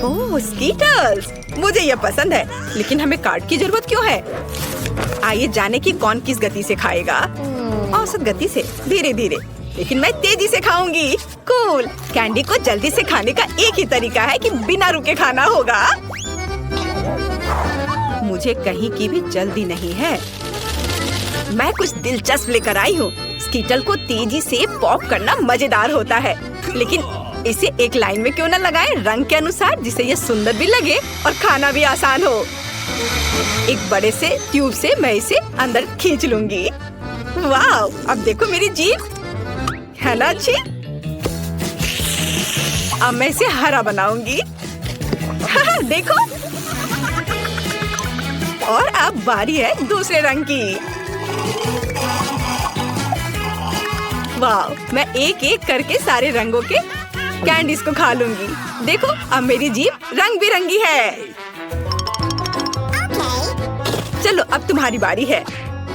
ओह स्कीटर्स, मुझे ये पसंद है, लेकिन हमें कार्ड की जरूरत क्यों है? आइए जाने कि कौन किस गति से खाएगा। औसत गति से, धीरे धीरे, लेकिन मैं तेजी से खाऊंगी। कूल। कैंडी को जल्दी से खाने का एक ही तरीका है कि बिना रुके खाना होगा। मुझे कहीं की भी जल्दी नहीं है। मैं कुछ दिलचस्प लेकर आई हूँ। स्कीटल को तेजी से पॉप करना मजेदार होता है, लेकिन इसे एक लाइन में क्यों न लगाएं, रंग के अनुसार, जिससे ये सुंदर भी लगे और खाना भी आसान हो। एक बड़े से ट्यूब से मैं इसे अंदर खींच लूंगी। वाह, अब देखो मेरी जीभ, है ना अच्छी? अब मैं इसे हरा बनाऊंगी। देखो। और अब बारी है दूसरे रंग की। वाह, मैं एक एक करके सारे रंगों के कैंडीज को खा लूंगी। देखो, अब मेरी जीभ रंग बिरंगी है। चलो अब तुम्हारी बारी है।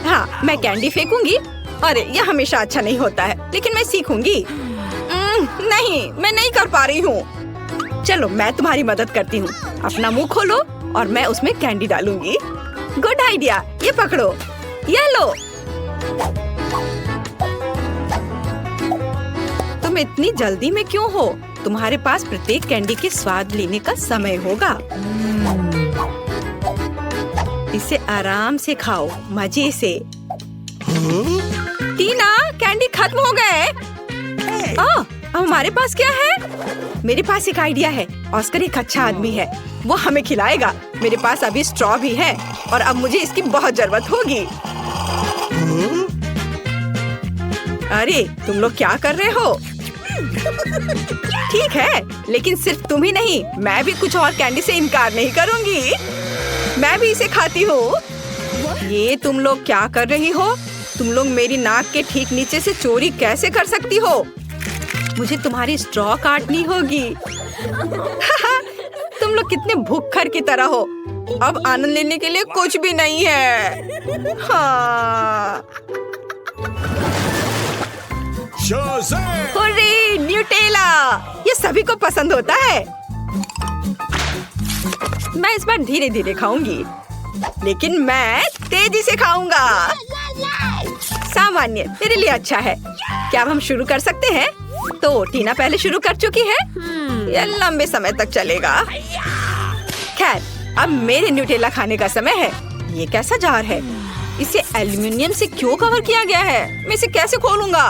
हाँ, मैं कैंडी फेंकूंगी। अरे, यह हमेशा अच्छा नहीं होता है, लेकिन मैं सीखूंगी। नहीं, मैं नहीं कर पा रही हूँ। चलो मैं तुम्हारी मदद करती हूँ। अपना मुंह खोलो और मैं उसमें कैंडी डालूंगी। Good idea. ये पकड़ो, ये लो। तुम इतनी जल्दी में क्यों हो? तुम्हारे पास प्रत्येक कैंडी के स्वाद लेने का समय होगा। इसे आराम से खाओ, मजे से। टीना, कैंडी खत्म हो गए। अब हमारे पास क्या है? मेरे पास एक आइडिया है। ऑस्कर एक अच्छा आदमी है, वो हमें खिलाएगा। मेरे पास अभी स्ट्रॉ भी है और अब मुझे इसकी बहुत जरूरत होगी। अरे, तुम लोग क्या कर रहे हो? ठीक है, लेकिन सिर्फ तुम ही नहीं, मैं भी कुछ और कैंडी से इनकार नहीं करूंगी। मैं भी इसे खाती हूँ। ये तुम लोग क्या कर रही हो? तुम लोग मेरी नाक के ठीक नीचे से चोरी कैसे कर सकती हो? मुझे तुम्हारी स्ट्रॉ काटनी होगी। तुम लोग कितने भुक्खड़ की तरह हो। अब आनंद लेने के लिए कुछ भी नहीं है। हाँ। Hurray, Nutella! ये सभी को पसंद होता है। मैं इस बार धीरे धीरे खाऊंगी, लेकिन मैं तेजी से खाऊंगा। सामान्य मेरे लिए अच्छा है। क्या अब हम शुरू कर सकते हैं? तो टीना पहले शुरू कर चुकी है। यह लंबे समय तक चलेगा। खैर, अब मेरे न्यूटेला खाने का समय है। ये कैसा जार है? इसे एल्युमिनियम से क्यों कवर किया गया है? मैं इसे कैसे खोलूंगा?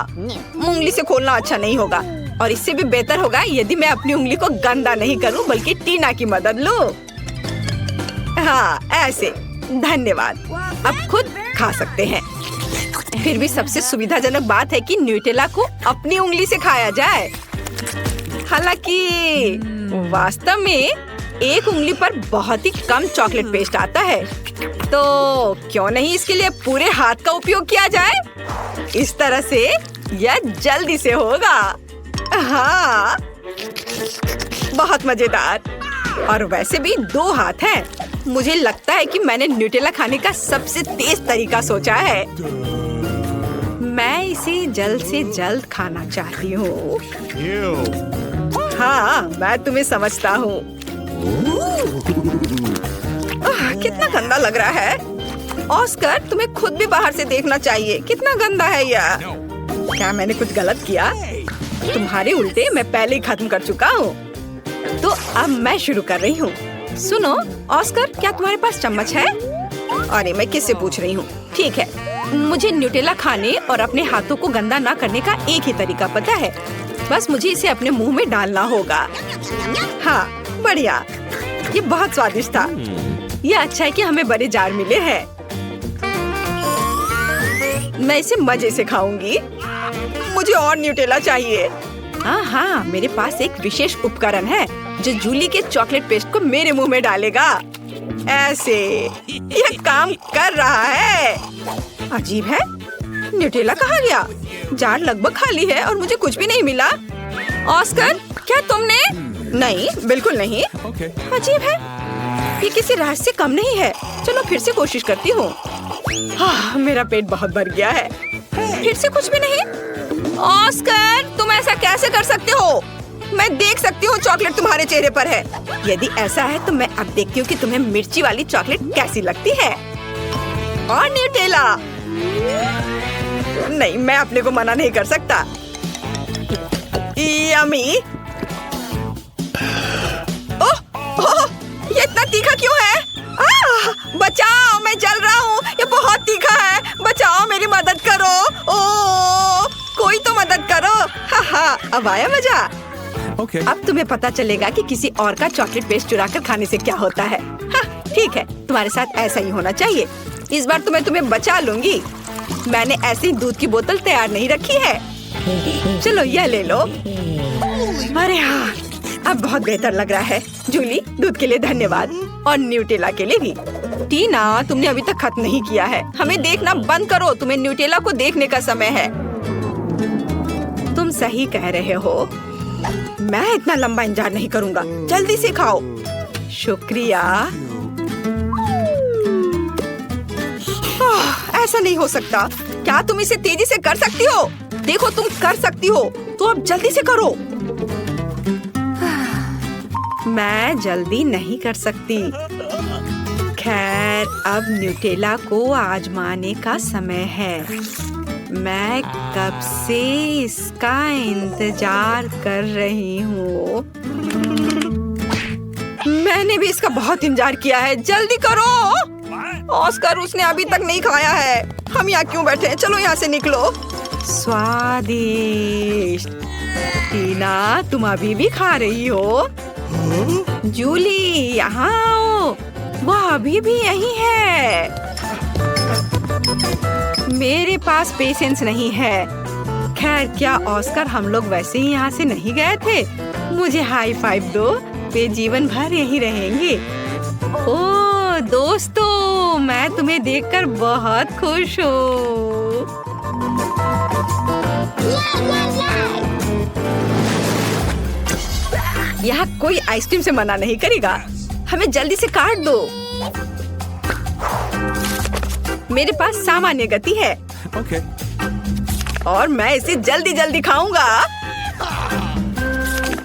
उंगली से खोलना अच्छा नहीं होगा, और इससे भी बेहतर होगा यदि मैं अपनी उंगली को गंदा नहीं करूं, बल्कि टीना की मदद लूं। हाँ, ऐसे। धन्यवाद। अब खुद खा सकते हैं। फिर भी सबसे सुविधाजनक बात है कि न्यूटेला को अपनी उंगली से खाया जाए। हालांकि वास्तव में एक उंगली पर बहुत ही कम चॉकलेट पेस्ट आता है, तो क्यों नहीं इसके लिए पूरे हाथ का उपयोग किया जाए? इस तरह से यह जल्दी से होगा। हाँ, बहुत मजेदार। और वैसे भी 2 हाथ हैं। मुझे लगता है कि मैंने न्यूटेला खाने का सबसे तेज तरीका सोचा है। मैं इसे जल्द से जल्द खाना चाहती हूँ। हाँ, मैं तुम्हें समझता हूँ। कितना गंदा लग रहा है। ऑस्कर, तुम्हें खुद भी बाहर से देखना चाहिए। कितना गंदा है यह। क्या मैंने कुछ गलत किया? तुम्हारे उल्टे मैं पहले ही खत्म कर चुका हूँ। तो अब मैं शुरू कर रही हूँ। सुनो ऑस्कर, क्या तुम्हारे पास चम्मच है? अरे, मैं किससे पूछ रही हूँ? ठीक है, मुझे न्यूटेला खाने और अपने हाथों को गंदा ना करने का एक ही तरीका पता है। बस मुझे इसे अपने मुंह में डालना होगा। हाँ, बढ़िया। ये बहुत स्वादिष्ट था। ये अच्छा है कि हमें बड़े जार मिले हैं। मैं इसे मजे से खाऊंगी। मुझे और न्यूटेला चाहिए। हाँ, मेरे पास एक विशेष उपकरण है जो जूली के चॉकलेट पेस्ट को मेरे मुंह में डालेगा। ऐसे यह काम कर रहा है। अजीब है, न्यूटेला कहाँ गया? जार लगभग खाली है और मुझे कुछ भी नहीं मिला। ऑस्कर, क्या तुमने? नहीं, बिल्कुल नहीं। अजीब है, ये किसी राज से कम नहीं है। चलो फिर से कोशिश करती हूँ। हाँ, मेरा पेट बहुत भर गया है। फिर से कुछ भी नहीं। ऑस्कर, तुम ऐसा कैसे कर सकते हो? मैं देख सकती हूँ चॉकलेट तुम्हारे चेहरे पर है। यदि ऐसा है तो मैं अब देखती हूँ कि तुम्हें मिर्ची वाली चॉकलेट कैसी लगती है। और न्यूटेला। नहीं, मैं अपने को मना नहीं कर सकता। यम्मी। ओह, ओह, ये इतना तीखा क्यों है? बचाओ, मैं जल रहा हूँ। ये बहुत तीखा है। बचाओ, मेरी मदद करो। ओह, कोई तो मदद करो। अब आया मजा। Okay. अब तुम्हें पता चलेगा कि किसी और का चॉकलेट पेस्ट चुरा कर खाने से क्या होता है। ठीक है, तुम्हारे साथ ऐसा ही होना चाहिए। इस बार तो मैं तुम्हें बचा लूंगी। मैंने ऐसी दूध की बोतल तैयार नहीं रखी है। चलो यह ले लो। अरे हाँ, अब बहुत बेहतर लग रहा है। जूली, दूध के लिए धन्यवाद और न्यूटेला के लिए भी। टीना, तुमने अभी तक खत्म नहीं किया है। हमें देखना बंद करो। तुम्हें न्यूटेला को देखने का समय है। तुम सही कह रहे हो। मैं इतना लंबा इंतजार नहीं करूंगा। जल्दी से खाओ। शुक्रिया। ऐसा नहीं हो सकता। क्या तुम इसे तेजी से कर सकती हो? देखो, तुम कर सकती हो। तो अब जल्दी से करो। मैं जल्दी नहीं कर सकती। खैर, अब न्यूटेला को आजमाने का समय है। मैं कब से इसका इंतजार कर रही हूँ। मैंने भी इसका बहुत इंतजार किया है। जल्दी करो। ऑस्कर, उसने अभी तक नहीं खाया है। हम यहाँ क्यों बैठे हैं? चलो यहाँ से निकलो। स्वादिष्ट। टीना, तुम अभी भी खा रही हो? जूली, यहाँ आओ। वह अभी भी यहीं है। मेरे पास पेशेंस नहीं है। खैर, क्या ऑस्कर, हम लोग वैसे ही यहाँ से नहीं गए थे? मुझे हाई फाइव दो। वे जीवन भर यहीं रहेंगे। ओह दोस्तों, मैं तुम्हें देखकर बहुत खुश हूँ। यहाँ कोई आइसक्रीम से मना नहीं करेगा। हमें जल्दी से काट दो। मेरे पास सामान्य गति है। Okay. और मैं इसे जल्दी जल्दी खाऊंगा।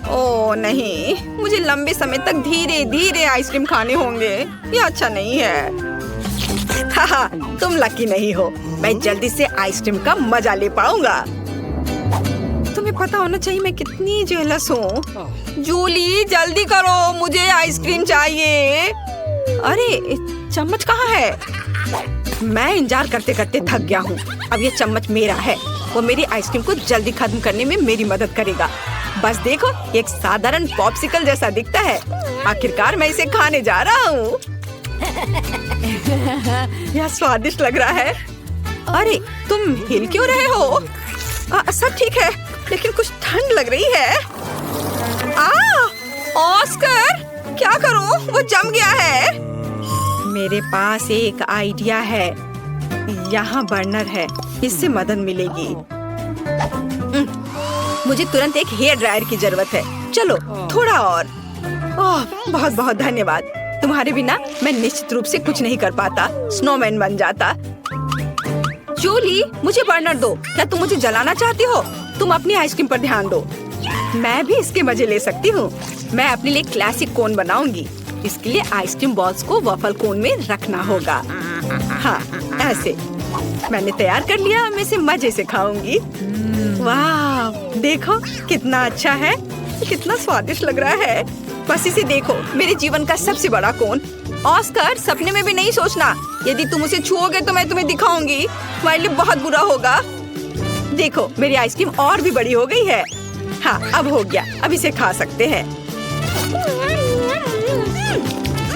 ओह नहीं, मुझे लंबे समय तक धीरे धीरे आइसक्रीम खाने होंगे। ये अच्छा नहीं है। हाहा, तुम लकी नहीं हो। मैं जल्दी से आइसक्रीम का मजा ले पाऊंगा। तुम्हें पता होना चाहिए मैं कितनी जेलस हूँ। जूली, जल्दी करो, मुझे आइसक्रीम चाहिए। अरे, चम्मच कहाँ है? मैं इंतजार करते करते थक गया हूँ। अब ये चम्मच मेरा है। वो मेरी आइसक्रीम को जल्दी खत्म करने में मेरी मदद करेगा। बस देखो, एक साधारण पॉप्सिकल जैसा दिखता है। आखिरकार मैं इसे खाने जा रहा हूँ। यह स्वादिष्ट लग रहा है। अरे, तुम हिल क्यों रहे हो? सब ठीक है, लेकिन कुछ ठंड लग रही है। ऑस्कर, क्या करूँ? वो जम गया है। मेरे पास एक आइडिया है। यहाँ बर्नर है, इससे मदद मिलेगी। मुझे तुरंत एक हेयर ड्रायर की जरूरत है। चलो, थोड़ा और। ओह, बहुत बहुत धन्यवाद। तुम्हारे बिना मैं निश्चित रूप से कुछ नहीं कर पाता। स्नोमैन बन जाता। जूली, मुझे बर्नर दो। क्या तुम मुझे जलाना चाहती हो? तुम अपनी आइसक्रीम पर ध्यान दो। मैं भी इसके मजे ले सकती हूँ। मैं अपने लिए क्लासिक कोन बनाऊंगी। इसके लिए आइसक्रीम बॉल्स को वफल कोन में रखना होगा। हाँ, ऐसे। मैंने तैयार कर लिया। मैं इसे मजे से खाऊंगी। वाह, देखो कितना अच्छा है। कितना स्वादिष्ट लग रहा है। बस इसे देखो, मेरे जीवन का सबसे बड़ा कोन। ऑस्कर, सपने में भी नहीं सोचना। यदि तुम उसे छुओगे तो मैं तुम्हें दिखाऊंगी। तुम्हारे लिए बहुत बुरा होगा। देखो, मेरी आइसक्रीम और भी बड़ी हो गई है। हाँ, अब हो गया। अब इसे खा सकते हैं।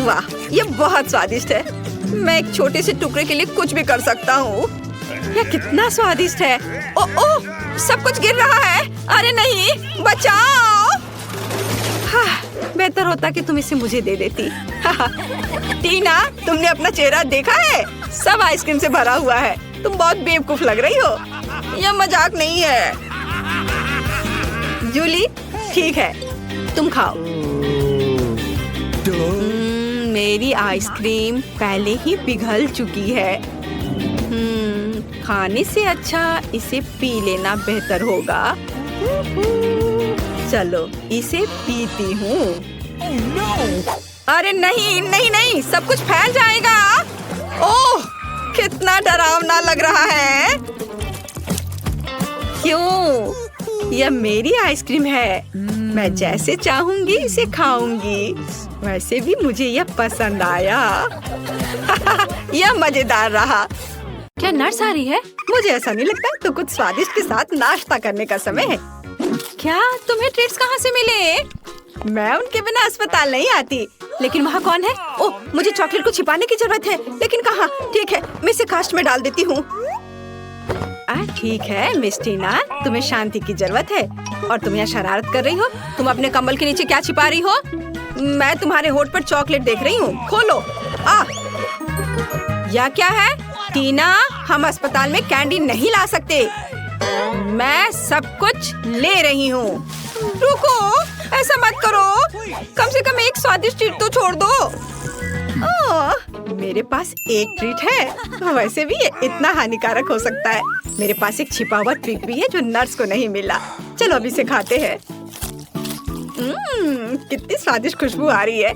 वाह, ये बहुत स्वादिष्ट है। मैं एक छोटे से टुकड़े के लिए कुछ भी कर सकता हूँ। यह कितना स्वादिष्ट है। ओह, सब कुछ गिर रहा है। अरे नहीं, बचाओ। बेहतर होता कि तुम इसे मुझे दे देती। टीना, तुमने अपना चेहरा देखा है? सब आइसक्रीम से भरा हुआ है। तुम बहुत बेवकूफ लग रही हो। यह मजाक नहीं है। जूली, ठीक है, तुम खाओ। मेरी आइसक्रीम पहले ही पिघल चुकी है। खाने से अच्छा इसे पी लेना बेहतर होगा। चलो इसे पीती हूँ। अरे नहीं नहीं नहीं, सब कुछ फैल जाएगा। ओह, कितना डरावना लग रहा है। क्यों? यह मेरी आइसक्रीम है। मैं जैसे चाहूंगी इसे खाऊंगी। वैसे भी मुझे यह पसंद आया। यह मजेदार रहा। क्या नर्स आ रही है? मुझे ऐसा नहीं लगता। तो कुछ स्वादिष्ट के साथ नाश्ता करने का समय है। क्या तुम्हें ट्रीट्स कहाँ से मिले? मैं उनके बिना अस्पताल नहीं आती। लेकिन वहाँ कौन है? ओह, मुझे चॉकलेट को छिपाने की जरूरत है। लेकिन कहाँ? ठीक है, मैं इसे कास्ट में डाल देती हूँ। ठीक है मिस टीना, तुम्हें शांति की जरूरत है और तुम यहाँ शरारत कर रही हो। तुम अपने कंबल के नीचे क्या छिपा रही हो? मैं तुम्हारे होठ पर चॉकलेट देख रही हूँ। खोलो। यह क्या है? टीना, हम अस्पताल में कैंडी नहीं ला सकते। मैं सब कुछ ले रही हूँ। रुको, ऐसा मत करो। कम से कम एक स्वादिष्ट ट्रीट तो छोड़ दो। मेरे पास एक ट्रीट है। वैसे भी ये इतना हानिकारक हो सकता है। मेरे पास एक छिपा हुआ ट्रीट भी है जो नर्स को नहीं मिला। चलो अभी इसे खाते हैं। कितनी स्वादिष्ट खुशबू आ रही है।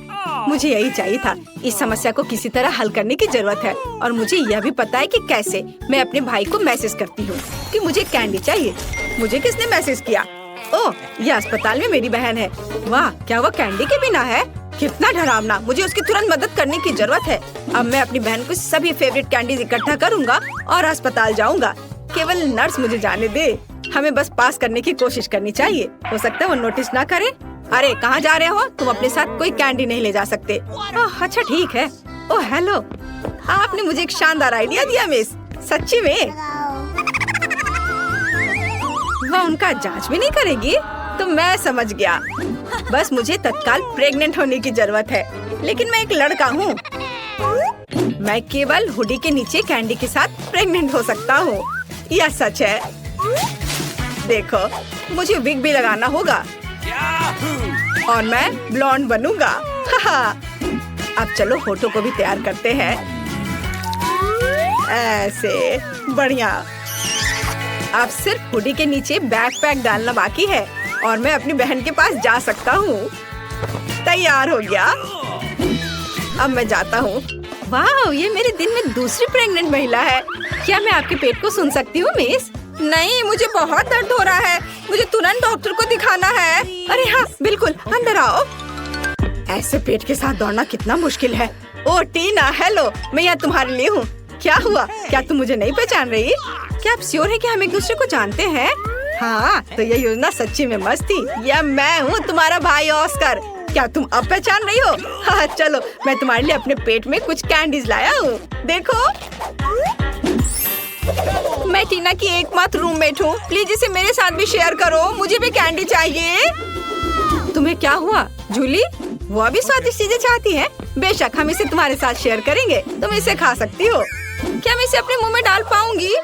मुझे यही चाहिए था। इस समस्या को किसी तरह हल करने की जरूरत है और मुझे यह भी पता है कि कैसे। मैं अपने भाई को मैसेज करती हूँ कि मुझे कैंडी चाहिए। मुझे किसने मैसेज किया? ओह, यह अस्पताल में मेरी बहन है। वाह, क्या वो कैंडी के बिना है? कितना डरावना। मुझे उसकी तुरंत मदद करने की जरूरत है। अब मैं अपनी बहन को सभी फेवरेट कैंडीज इकट्ठा करूँगा और अस्पताल जाऊँगा। केवल नर्स मुझे जाने दे। हमें बस पास करने की कोशिश करनी चाहिए। हो सकता है वो नोटिस ना करे। अरे कहाँ जा रहे हो? तुम अपने साथ कोई कैंडी नहीं ले जा सकते। अच्छा ठीक है। ओह हेलो, आपने मुझे एक शानदार आइडिया दिया मिस। सच्ची में? वह उनका जांच भी नहीं करेगी? तो मैं समझ गया। बस मुझे तत्काल प्रेग्नेंट होने की जरूरत है। लेकिन मैं एक लड़का हूँ। मैं केवल हुडी के नीचे कैंडी के साथ प्रेग्नेंट हो सकता हूँ। यह सच है। देखो, मुझे विग भी लगाना होगा और मैं ब्लॉन्ड बनूंगा। अब चलो होठों को भी तैयार करते हैं। ऐसे बढ़िया। अब सिर्फ हुडी के नीचे बैकपैक डालना बाकी है और मैं अपनी बहन के पास जा सकता हूँ। तैयार हो गया। अब मैं जाता हूँ। वाह, ये मेरे दिन में दूसरी प्रेग्नेंट महिला है। क्या मैं आपके पेट को सुन सकती हूँ मिस? नहीं, मुझे बहुत दर्द हो रहा है। मुझे तुरंत डॉक्टर को दिखाना है। अरे हाँ बिल्कुल, अंदर आओ। ऐसे पेट के साथ दौड़ना कितना मुश्किल है। ओह टीना, हेलो, मैं यहाँ तुम्हारे लिए हूँ। क्या हुआ? क्या तुम मुझे नहीं पहचान रही? क्या आप श्योर है कि हम एक दूसरे को जानते हैं? हाँ, तो ये योजना सच्ची में मस्त थी। यह मैं हूँ, तुम्हारा भाई ऑस्कर। क्या तुम अब पहचान रही हो? हाँ चलो, मैं तुम्हारे लिए अपने पेट में कुछ कैंडीज लाया हूँ। देखो, मैं टीना की एकमात्र रूममेट हूँ। प्लीज इसे मेरे साथ भी शेयर करो। मुझे भी कैंडी चाहिए। तुम्हें क्या हुआ जूली? वो भी स्वादिष्ट चीजें चाहती है। बेशक, हम इसे तुम्हारे साथ शेयर करेंगे। तुम इसे खा सकती हो। क्या मैं इसे अपने मुंह में डाल पाऊंगी?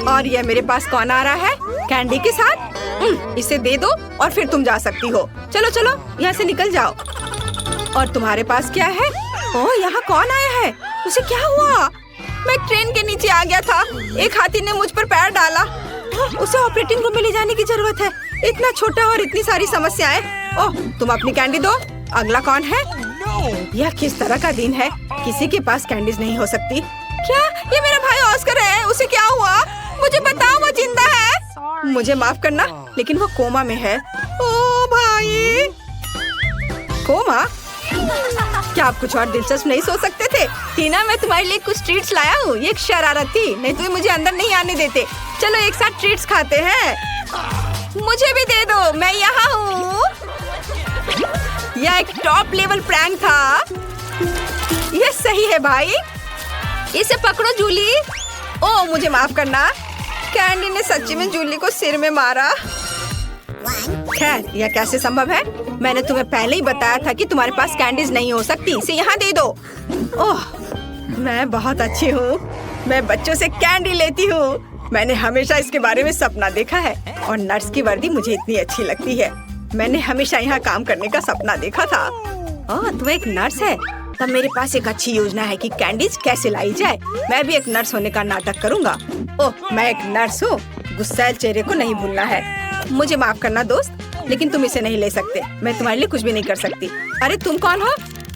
और यह मेरे पास कौन आ रहा है? कैंडी के साथ। इसे दे दो और फिर तुम जा सकती हो। चलो चलो, यहाँ से निकल जाओ। और तुम्हारे पास क्या है? ओह, यहाँ कौन आया है? उसे क्या हुआ? मैं ट्रेन के नीचे आ गया था। एक हाथी ने मुझ पर पैर डाला। उसे ऑपरेटिंग रूम में ले जाने की जरूरत है। इतना छोटा और इतनी सारी समस्याएं। ओह, तुम अपनी कैंडी दो। अगला कौन है? यह किस तरह का दिन है? किसी के पास कैंडीज नहीं हो सकती। क्या ये मेरा भाई ऑस्कर है? उसे क्या हुआ? मुझे बताओ, वो जिंदा है? मुझे माफ करना, लेकिन वो कोमा में है। ओ भाई, कोमा? क्या आप कुछ और दिलचस्प नहीं सोच सकते थे? टीना, मैं तुम्हारे लिए कुछ ट्रीट्स लाया हूँ। ये एक शरारत थी, नहीं तो ये मुझे अंदर नहीं आने देते। चलो एक साथ ट्रीट्स खाते हैं। मुझे भी दे दो, मैं यहाँ हूँ। यह एक टॉप लेवल प्रैंक था। ये सही है भाई। इसे पकड़ो जूली। ओह, मुझे माफ करना। कैंडी ने सच्ची में जूली को सिर में मारा। खैर, यह कैसे संभव है? मैंने तुम्हें पहले ही बताया था कि तुम्हारे पास कैंडीज नहीं हो सकती। इसे यहाँ दे दो। ओह, मैं बहुत अच्छी हूँ। मैं बच्चों से कैंडी लेती हूँ। मैंने हमेशा इसके बारे में सपना देखा है और नर्स की वर्दी मुझे इतनी अच्छी लगती है। मैंने हमेशा यहाँ काम करने का सपना देखा था। ओह, तुम एक नर्स है? तब मेरे पास एक अच्छी योजना है कि कैंडीज कैसे लाई जाए। मैं भी एक नर्स होने का नाटक करूँगा। ओह, मैं एक नर्स हूँ। गुस्सैल चेहरे को नहीं भूलना है। मुझे माफ करना दोस्त, लेकिन तुम इसे नहीं ले सकते। मैं तुम्हारे लिए कुछ भी नहीं कर सकती। अरे तुम कौन हो?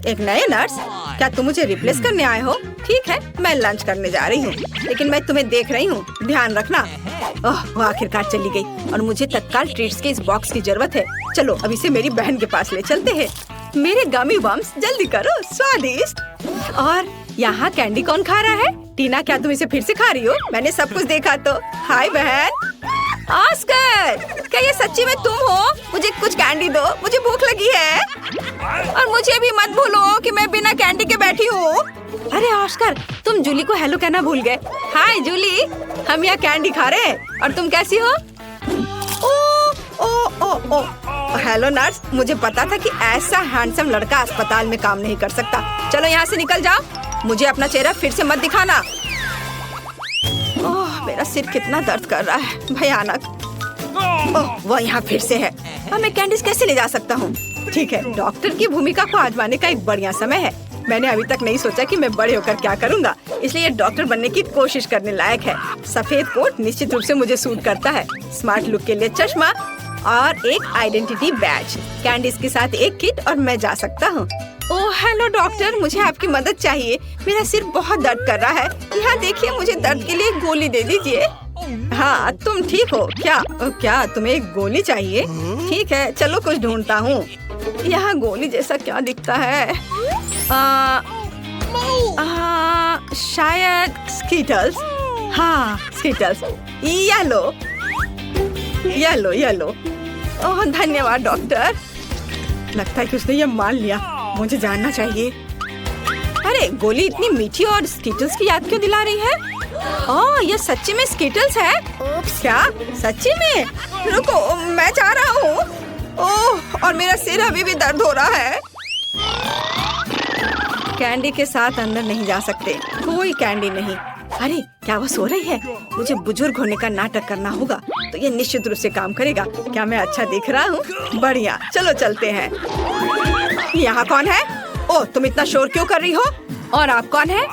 एक नए नर्स? क्या तुम मुझे रिप्लेस करने आए हो? ठीक है, मैं लंच करने जा रही हूँ, लेकिन मैं तुम्हें देख रही हूँ, ध्यान रखना। ओह, वो आखिरकार चली गई और मुझे तत्काल ट्रीट्स के इस बॉक्स की जरूरत है। चलो अभी से मेरी बहन के पास ले चलते हैं। मेरे गमी बम्स, जल्दी करो, स्वादिष्ट। और यहाँ कैंडी कौन खा रहा है? टीना, क्या तुम इसे फिर से खा रही हो? मैंने सब कुछ देखा तो। हाय बहन। ऑस्कर, क्या ये सच्ची में तुम हो? मुझे कुछ कैंडी दो, मुझे भूख लगी है। और मुझे भी मत भूलो कि मैं बिना कैंडी के बैठी हूँ। अरे ऑस्कर, तुम जूली को हेलो कहना भूल गए। हाय जूली, हम यहाँ कैंडी खा रहे हैं और तुम कैसी हो? ओ ओ ओ ओ हेलो नर्स, मुझे पता था कि ऐसा हैंडसम लड़का अस्पताल में काम नहीं कर सकता। चलो यहाँ से निकल जाओ, मुझे अपना चेहरा फिर से मत दिखाना। ओह, मेरा सिर कितना दर्द कर रहा है, भयानक। ओह, वो यहाँ फिर से है। अब मैं कैंडीज कैसे ले जा सकता हूँ? ठीक है, डॉक्टर की भूमिका को आजमाने का एक बढ़िया समय है। मैंने अभी तक नहीं सोचा कि मैं बड़े होकर क्या करूँगा, इसलिए डॉक्टर बनने की कोशिश करने लायक है। सफेद कोट निश्चित रूप से मुझे सूट करता है। स्मार्ट लुक के लिए चश्मा और एक आइडेंटिटी बैज, कैंडीज के साथ एक किट और मैं जा सकता हूँ। ओह हेलो डॉक्टर, मुझे आपकी मदद चाहिए। मेरा सिर बहुत दर्द कर रहा है। यहाँ देखिए, मुझे दर्द के लिए गोली दे दीजिए। हाँ, तुम ठीक हो क्या? क्या तुम्हें एक गोली चाहिए? ठीक है, चलो कुछ ढूंढता हूँ। यहाँ गोली जैसा क्या दिखता है? शायद स्कीटल्स। हाँ स्कीटल्स, येलो येलो येलो। ओह धन्यवाद डॉक्टर। लगता है कि उसने ये मान लिया, मुझे जानना चाहिए। अरे गोली इतनी मीठी और स्कीटल्स की याद क्यों दिला रही है? ओह ये सच्ची में स्कीटल्स है? क्या सच्ची में? रुको, मैं जा रहा हूँ। ओह और मेरा सिर अभी भी दर्द हो रहा है। कैंडी के साथ अंदर नहीं जा सकते, कोई कैंडी नहीं। अरे क्या वो सो रही है? मुझे बुजुर्ग होने का नाटक करना होगा, तो ये निश्चित रूप से काम करेगा। क्या मैं अच्छा दिख रहा हूँ? बढ़िया, चलो चलते हैं। यहाँ कौन है? ओह तुम इतना शोर क्यों कर रही हो? और आप कौन है?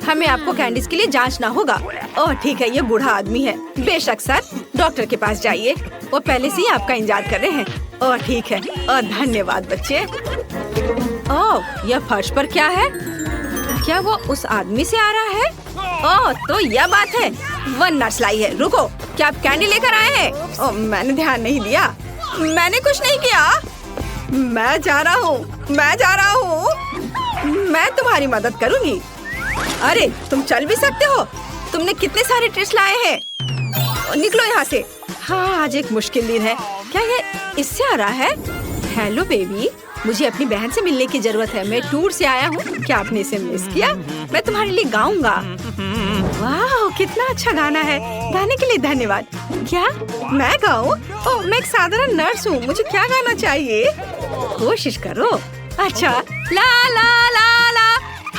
हमें आपको कैंडीज के लिए जांचना होगा। ओह ठीक है, ये बूढ़ा आदमी है। बेशक सर, डॉक्टर के पास जाइए, वो पहले से ही आपका इंतजार कर रहे हैं। ओह ठीक है, और धन्यवाद बच्चे। ओह यह फर्श पर क्या है? क्या वो उस आदमी से आ रहा है? ओह तो यह बात है, वह नर्स लाई है। रुको, क्या आप कैंडी लेकर आए हैं? ओह मैंने ध्यान नहीं दिया, मैंने कुछ नहीं किया। मैं जा रहा हूँ, मैं जा रहा हूँ, मैं तुम्हारी मदद करूँगी। अरे तुम चल भी सकते हो? तुमने कितने सारे ट्रिक्स लाए हैं? निकलो यहाँ से। हाँ आज एक मुश्किल दिन है। क्या ये इससे आ रहा है? हेलो बेबी, मुझे अपनी बहन से मिलने की जरूरत है। मैं टूर से आया हूँ, क्या आपने इसे मिस किया? मैं तुम्हारे लिए गाऊंगा। वाह कितना अच्छा गाना है, गाने के लिए धन्यवाद। क्या मैं गाऊं? ओह मैं एक साधारण नर्स हूँ, मुझे क्या गाना चाहिए? कोशिश करो। अच्छा ला ला ला ला।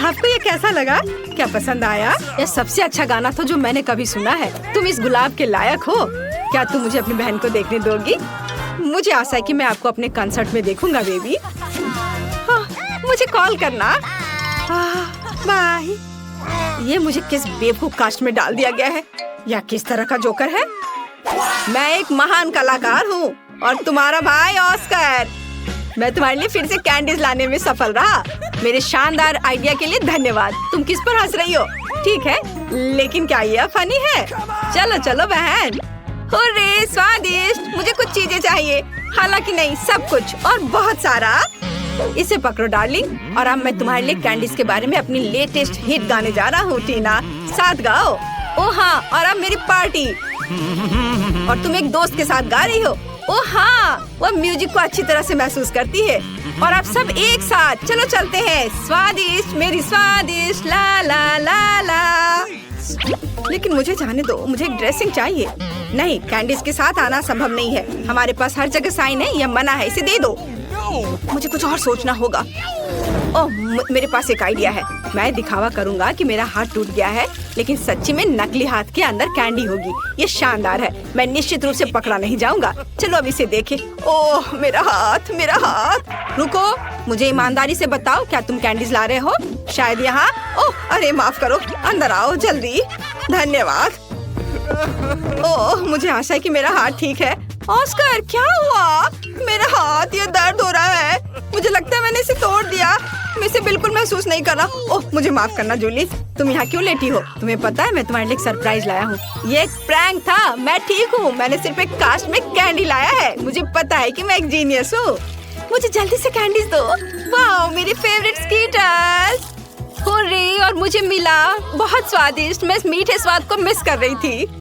आपको ये कैसा लगा? क्या पसंद आया? यह सबसे अच्छा गाना था जो मैंने कभी सुना है। तुम इस गुलाब के लायक हो। क्या तुम मुझे अपनी बहन को देखने दोगी? मुझे आशा है कि मैं आपको अपने कंसर्ट में देखूंगा बेबी। हाँ, मुझे कॉल करना। बाय। ये मुझे किस बेवकूफ कास्ट में डाल दिया गया है, या किस तरह का जोकर है? मैं एक महान कलाकार हूँ और तुम्हारा भाई ऑस्कर। मैं तुम्हारे लिए फिर से कैंडीज लाने में सफल रहा। मेरे शानदार आइडिया के लिए धन्यवाद। तुम किस पर हंस रही हो? ठीक है, लेकिन क्या यह फनी है? चलो चलो बहन। हुर्रे, स्वादिष्ट। मुझे कुछ चीजें चाहिए, हालांकि नहीं, सब कुछ और बहुत सारा। इसे पकड़ो डार्लिंग, और अब मैं तुम्हारे लिए कैंडीज के बारे में अपनी लेटेस्ट हिट गाने जा रहा हूँ। टीना साथ गाओ। ओ हाँ, और अब मेरी पार्टी, और तुम एक दोस्त के साथ गा रही हो। ओ हाँ, वह म्यूजिक को अच्छी तरह से महसूस करती है। और आप सब एक साथ चलो चलते हैं। स्वादिष्ट मेरी स्वादिष्ट, ला ला ला ला। लेकिन मुझे जाने दो, मुझे एक ड्रेसिंग चाहिए। नहीं, कैंडीज के साथ आना संभव नहीं है। हमारे पास हर जगह साइन है, यह मना है, इसे दे दो। मुझे कुछ और सोचना होगा। ओह मेरे पास एक आइडिया है। मैं दिखावा करूंगा कि मेरा हाथ टूट गया है, लेकिन सच्ची में नकली हाथ के अंदर कैंडी होगी। ये शानदार है, मैं निश्चित रूप से पकड़ा नहीं जाऊंगा। चलो अब इसे देखें। ओह मेरा हाथ, मेरा हाथ। रुको, मुझे ईमानदारी से बताओ, क्या तुम कैंडीज ला रहे हो? शायद यहाँ। ओह अरे माफ करो, अंदर आओ जल्दी। धन्यवाद। ओह मुझे आशा है कि मेरा हाथ ठीक है। ऑस्कर क्या हुआ? मेरा हाथ ये दर्द हो रहा है। मुझे लगता है मैंने इसे तोड़ दिया। मैं इसे बिल्कुल महसूस नहीं कर रहा। ओह मुझे माफ करना जूली। तुम यहाँ क्यों लेटी हो? तुम्हें पता है मैं तुम्हारे लिए एक सरप्राइज लाया हूँ। ये एक प्रैंक था। मैं ठीक हूँ। मैंने सिर्फ एक कास्ट में कैंडी लाया है। मुझे पता है कि मैं एक जीनियस हूँ। मुझे जल्दी से कैंडीज दो। वाह मेरी फेवरेट स्कीटर्स। हुर्रे, और मुझे मिला। बहुत स्वादिष्ट। मैं इस मीठे स्वाद को मिस कर रही थी।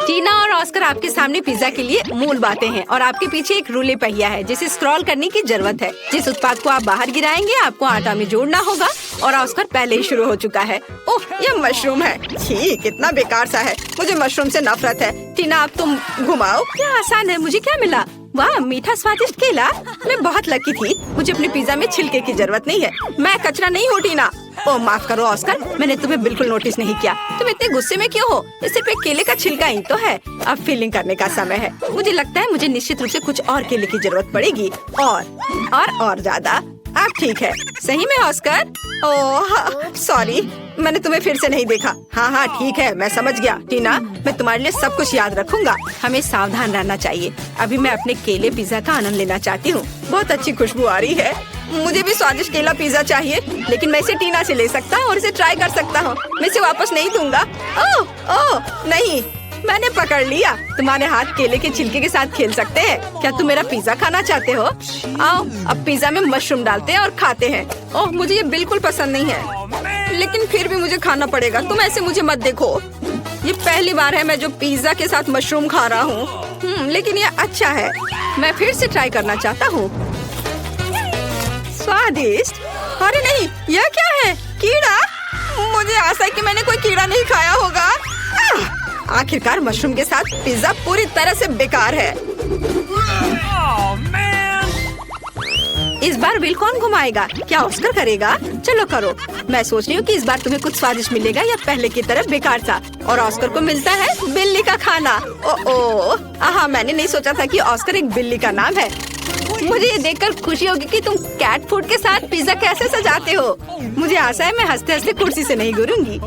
टीना और ऑस्कर आपके सामने पिज्जा के लिए मूल बातें हैं और आपके पीछे एक रूले पहिया है जिसे स्क्रॉल करने की जरूरत है। जिस उत्पाद को आप बाहर गिराएंगे आपको आटा में जोड़ना होगा और ऑस्कर पहले ही शुरू हो चुका है। ओह ये मशरूम है। छी कितना बेकार सा है। मुझे मशरूम से नफरत है। टीना अब तुम घुमाओ। क्या आसान है। मुझे क्या मिला? वाह मीठा स्वादिष्ट केला। मैं बहुत लकी थी। मुझे अपने पिज्जा में छिलके की जरूरत नहीं है। मैं कचरा नहीं हूँ टीना। ओह माफ करो ऑस्कर, मैंने तुम्हें बिल्कुल नोटिस नहीं किया। तुम इतने गुस्से में क्यों हो? इस सिर्फ एक केले का छिलका ही तो है। अब फीलिंग करने का समय है। मुझे लगता है मुझे निश्चित रूप से कुछ और केले की जरूरत पड़ेगी और ज्यादा। अब ठीक है। सही में ऑस्कर? ओह सॉरी, मैंने तुम्हें फिर से नहीं देखा। हाँ ठीक है, मैं समझ गया। टीना मैं तुम्हारे लिए सब कुछ याद रखूंगा। हमें सावधान रहना चाहिए। अभी मैं अपने केले पिज्जा का आनंद लेना चाहती हूँ। बहुत अच्छी खुशबू आ रही है। मुझे भी स्वादिष्ट केला पिज्जा चाहिए, लेकिन मैं इसे टीना से ले सकता हूँ और इसे ट्राई कर सकता हूँ। मैं इसे वापस नहीं दूंगा। ओह नहीं, मैंने पकड़ लिया। तुम्हारे हाथ केले के छिलके के साथ खेल सकते हैं। क्या तुम मेरा पिज्जा खाना चाहते हो? आओ अब पिज्जा में मशरूम डालते हैं और खाते हैं। ओह मुझे ये बिल्कुल पसंद नहीं है, लेकिन फिर भी मुझे खाना पड़ेगा। तुम ऐसे मुझे मत देखो। ये पहली बार है मैं जो पिज्जा के साथ मशरूम खा रहा हूँ। लेकिन ये अच्छा है। मैं फिर से ट्राई करना चाहता हूँ। स्वादिष्ट। अरे नहीं, यह क्या है? कीड़ा? मुझे आशा है कि मैंने कोई कीड़ा नहीं खाया होगा। आखिरकार मशरूम के साथ पिज्जा पूरी तरह से बेकार है। इस बार व्हील कौन घुमाएगा? क्या ऑस्कर करेगा? चलो करो। मैं सोच रही हूँ कि इस बार तुम्हें कुछ स्वादिष्ट मिलेगा या पहले की तरह बेकार सा। और ऑस्कर को मिलता है बिल्ली का खाना। ओह मैंने नहीं सोचा था कि ऑस्कर एक बिल्ली का नाम है। मुझे ये देखकर खुशी होगी कि तुम कैट फूड के साथ पिज्जा कैसे सजाते हो। मुझे आशा है मैं हंसते हंसते कुर्सी से नहीं गिरूंगी।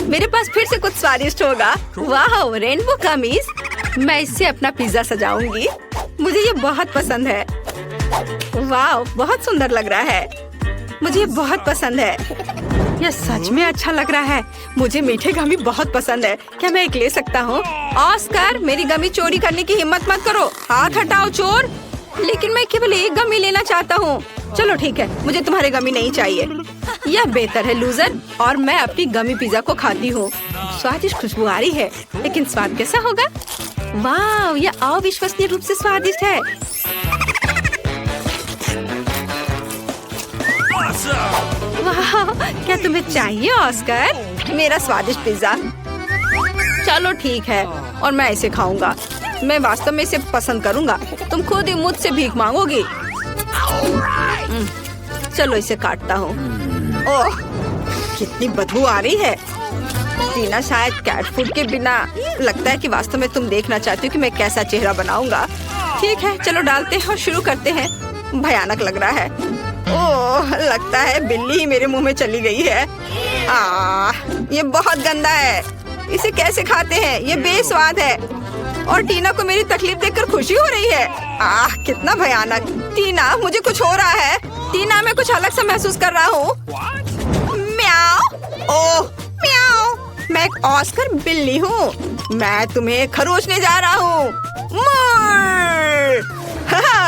मेरे पास फिर से कुछ स्वादिष्ट होगा। वाह रेनबो कमीज। मैं इससे अपना पिज्जा सजाऊंगी। मुझे ये बहुत पसंद है। वाह बहुत सुंदर लग रहा है। मुझे ये बहुत पसंद है। यह सच में अच्छा लग रहा है। मुझे मीठे गमी बहुत पसंद है। क्या मैं एक ले सकता हूँ? ऑस्कर मेरी गमी चोरी करने की हिम्मत मत करो। हाथ हटाओ चोर। लेकिन मैं केवल एक गमी लेना चाहता हूँ। चलो ठीक है, मुझे तुम्हारे गमी नहीं चाहिए। यह बेहतर है लूजर। और मैं अपनी गमी पिज्जा को खाती हूँ। स्वादिष्ट खुशबू आ रही है, लेकिन स्वाद कैसा होगा? वाह यह अविश्वसनीय रूप से स्वादिष्ट है। वाह क्या तुम्हें चाहिए ऑस्कर? मेरा स्वादिष्ट पिज्जा। चलो ठीक है, और मैं इसे खाऊंगा। मैं वास्तव में इसे पसंद करूंगा। तुम खुद ही मुझसे भीख मांगोगी। चलो इसे काटता हूँ। ओह कितनी बदबू आ रही है। टीना शायद कैट फूड के बिना लगता है कि वास्तव में तुम देखना चाहती हो कि मैं कैसा चेहरा बनाऊंगा। ठीक है चलो डालते हैं और शुरू करते हैं। भयानक लग रहा है। ओह लगता है बिल्ली ही मेरे मुंह में चली गई है। ये बहुत गंदा है। इसे कैसे खाते हैं? ये बेस्वाद है। और टीना को मेरी तकलीफ देखकर खुशी हो रही है। कितना भयानक। टीना मुझे कुछ हो रहा है। टीना मैं कुछ अलग सा महसूस कर रहा हूँ। म्याओ। ओह म्याओ। मैं एक ऑस्कर बिल्ली हूँ। मैं तुम्हें खरोचने जा रहा हूँ।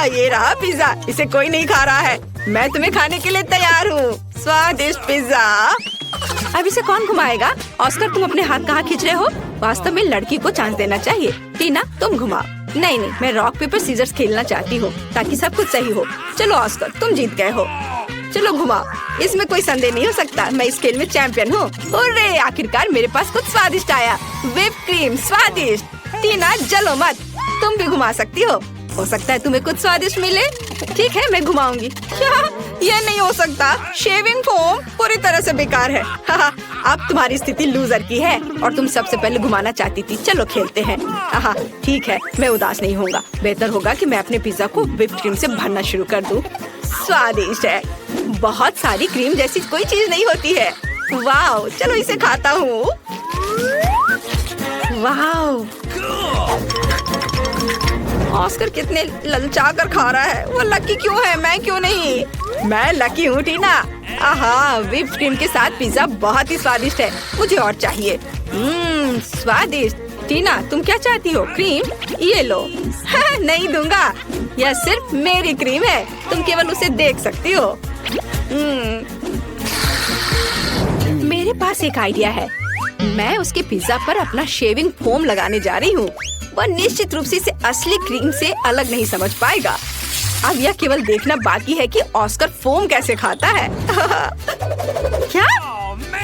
ये रहा पिज्जा। इसे कोई नहीं खा रहा है। मैं तुम्हें खाने के लिए तैयार हूँ। स्वादिष्ट पिज्जा। अब इसे कौन घुमाएगा? ऑस्कर तुम अपने हाथ कहाँ खींच रहे हो? वास्तव में लड़की को चांस देना चाहिए। टीना तुम घुमाओ। नहीं मैं रॉक पेपर सीजर्स खेलना चाहती हूँ ताकि सब कुछ सही हो। चलो ऑस्कर तुम जीत गए हो। चलो घुमाओ। इसमें कोई संदेह नहीं हो सकता। मैं इस खेल में चैंपियन हूँ। हुर्रे आखिरकार मेरे पास कुछ स्वादिष्ट आया। व्हिप क्रीम स्वादिष्ट। टीना जलो मत, तुम भी घुमा सकती हो सकता है तुम्हें कुछ स्वादिष्ट मिले। ठीक है मैं घुमाऊंगी। क्या? यह नहीं हो सकता। शेविंग फोम पूरी तरह से बेकार है। अब तुम्हारी स्थिति लूजर की है और तुम सबसे पहले घुमाना चाहती थी। चलो खेलते हैं। ठीक है मैं उदास नहीं होगा। बेहतर होगा कि मैं अपने पिज्जा को व्हिप क्रीम से भरना शुरू कर दूं। स्वादिष्ट है। बहुत सारी क्रीम जैसी कोई चीज नहीं होती है। वाह चलो इसे खाता हूँ। वाह ऑस्कर कितने ललचा कर खा रहा है। वो लकी क्यों है, मैं क्यों नहीं? मैं लकी हूँ टीना। आहा, व्हिप क्रीम के साथ पिज्जा बहुत ही स्वादिष्ट है। मुझे और चाहिए। स्वादिष्ट। टीना, तुम क्या चाहती हो? क्रीम? ये लो। नहीं दूंगा, यह सिर्फ मेरी क्रीम है, तुम केवल उसे देख सकती हो। मेरे पास एक आइडिया है। मैं उसके पिज्जा पर अपना शेविंग फोम लगाने जा रही हूँ। वह निश्चित रूप से इसे असली क्रीम से अलग नहीं समझ पाएगा। अब यह केवल देखना बाकी है कि ऑस्कर फोम कैसे खाता है। क्या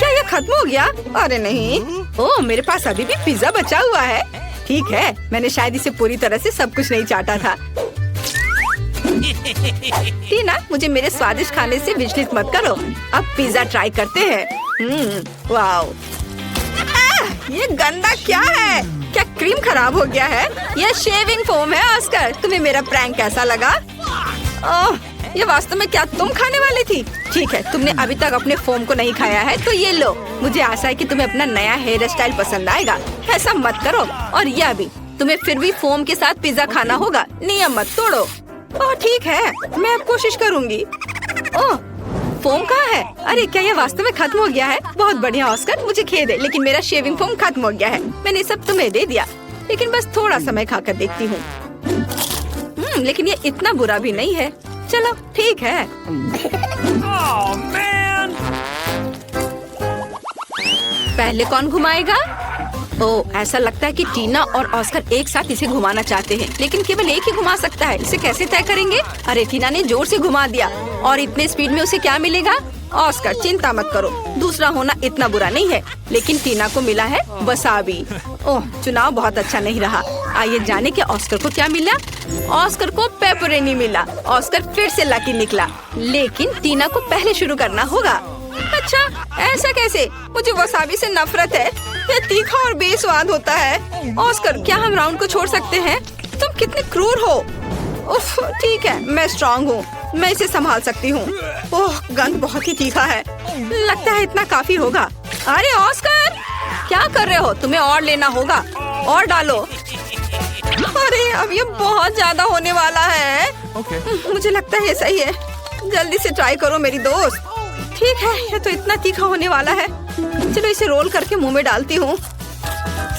यह खत्म हो गया? अरे नहीं। ओह, मेरे पास अभी भी पिज्जा बचा हुआ है। ठीक है, मैंने शायद इसे पूरी तरह से सब कुछ नहीं चाटा था। टीना, मुझे मेरे स्वादिष्ट खाने से विचलित मत करो। अब पिज्जा ट्राई करते हैं। वाओ, ये गंदा क्या है? क्या क्रीम खराब हो गया है? यह शेविंग फोम है। ऑस्कर, तुम्हें मेरा प्रैंक कैसा लगा? ओह, ये वास्तव में क्या तुम खाने वाली थी? ठीक है, तुमने अभी तक अपने फोम को नहीं खाया है तो ये लो। मुझे आशा है कि तुम्हें अपना नया हेयर स्टाइल पसंद आएगा। ऐसा मत करो। और यह भी, तुम्हें फिर भी फोम के साथ पिज्जा खाना होगा। नियम मत तोड़ो। ओह ठीक है, मैं अब कोशिश करूँगी। ओह, फोम कहाँ है? अरे क्या यह वास्तव में खत्म हो गया है? बहुत बढ़िया ऑस्कर, मुझे खेद है लेकिन मेरा शेविंग फोम खत्म हो गया है। मैंने सब तुम्हें दे दिया, लेकिन बस थोड़ा समय खाकर देखती हूँ। लेकिन ये इतना बुरा भी नहीं है। चलो ठीक है। पहले कौन घुमाएगा? ओह, ऐसा लगता है कि टीना और ऑस्कर एक साथ इसे घुमाना चाहते हैं, लेकिन केवल एक ही घुमा सकता है। इसे कैसे तय करेंगे? अरे टीना ने जोर से घुमा दिया और इतने स्पीड में उसे क्या मिलेगा? ऑस्कर, चिंता मत करो, दूसरा होना इतना बुरा नहीं है। लेकिन टीना को मिला है वसाबी। ओह, चुनाव बहुत अच्छा नहीं रहा। आइए जाने कि ऑस्कर को क्या मिला। ऑस्कर को पेपरोनी मिला। ऑस्कर फिर से लकी निकला, लेकिन टीना को पहले शुरू करना होगा। अच्छा, ऐसा कैसे? मुझे वसाबी से नफरत है। यह तीखा और बेस्वाद होता है। ऑस्कर, क्या हम राउंड को छोड़ सकते हैं? तुम कितने क्रूर हो। उफ, ठीक है, मैं स्ट्रॉन्ग हूँ, मैं इसे संभाल सकती हूँ। ओह, गंध बहुत ही तीखा है। लगता है इतना काफी होगा। अरे ऑस्कर, क्या कर रहे हो? तुम्हें और लेना होगा, और डालो। अरे अब ये बहुत ज्यादा होने वाला है। मुझे लगता है ये सही है। जल्दी से ट्राई करो मेरी दोस्त। ठीक है, ये तो इतना तीखा होने वाला है। चलो इसे रोल करके मुंह में डालती हूँ।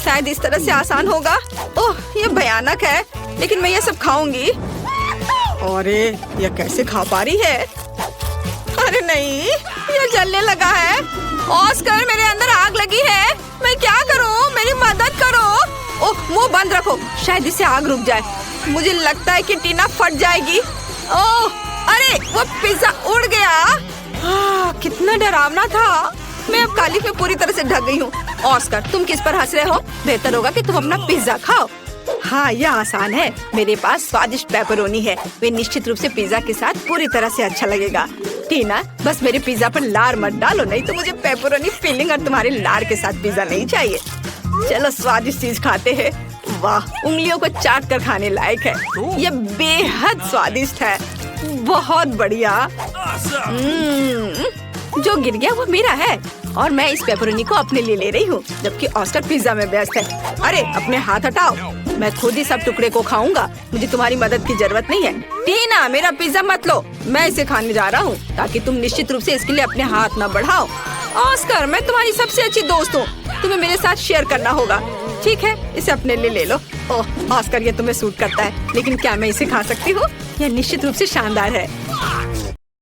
शायद इस तरह से आसान होगा। ओह, ये भयानक है, लेकिन मैं ये सब खाऊंगी। अरे ये कैसे खा पा रही है? अरे नहीं, ये जलने लगा है। ऑस्कर, मेरे अंदर आग लगी है। मैं क्या करूँ? मेरी मदद करो। ओह, मुंह बंद रखो, शायद इससे आग रुक जाए। मुझे लगता है कि टीना फट जाएगी। ओह, अरे वो पिज्जा उड़ गया। कितना डरावना था। मैं अब कालिख में पूरी तरह से ढक गई हूँ। ऑस्कर, तुम किस पर हंस रहे हो? बेहतर होगा कि तुम अपना पिज्जा खाओ। हाँ, यह आसान है। मेरे पास स्वादिष्ट पेपरोनी है। वे निश्चित रूप से पिज्जा के साथ पूरी तरह से अच्छा लगेगा। टीना, बस मेरे पिज्जा पर लार मत डालो, नहीं तो मुझे पेपरोनी फिलिंग और तुम्हारे लार के साथ पिज्जा नहीं चाहिए। चलो स्वादिष्ट चीज खाते हैं। वाह, उंगलियों को चाट कर खाने लायक है। यह बेहद स्वादिष्ट है। बहुत बढ़िया। जो गिर गया वो मेरा है और मैं इस पेपरोनी को अपने लिए ले रही हूँ, जबकि ऑस्कर पिज्जा में व्यस्त है। अरे अपने हाथ हटाओ, मैं खुद ही सब टुकड़े को खाऊंगा। मुझे तुम्हारी मदद की जरूरत नहीं है। टीना, मेरा पिज्जा मत लो, मैं इसे खाने जा रहा हूँ, ताकि तुम निश्चित रूप से इसके लिए अपने हाथ न बढ़ाओ। ऑस्कर, मैं तुम्हारी सबसे अच्छी दोस्त हूँ, तुम्हें मेरे साथ शेयर करना होगा। ठीक है, इसे अपने लिए ले लो। ओह ऑस्कर, ये तुम्हें सूट करता है, लेकिन क्या मैं इसे खा सकती हूँ? यह निश्चित रूप से शानदार है।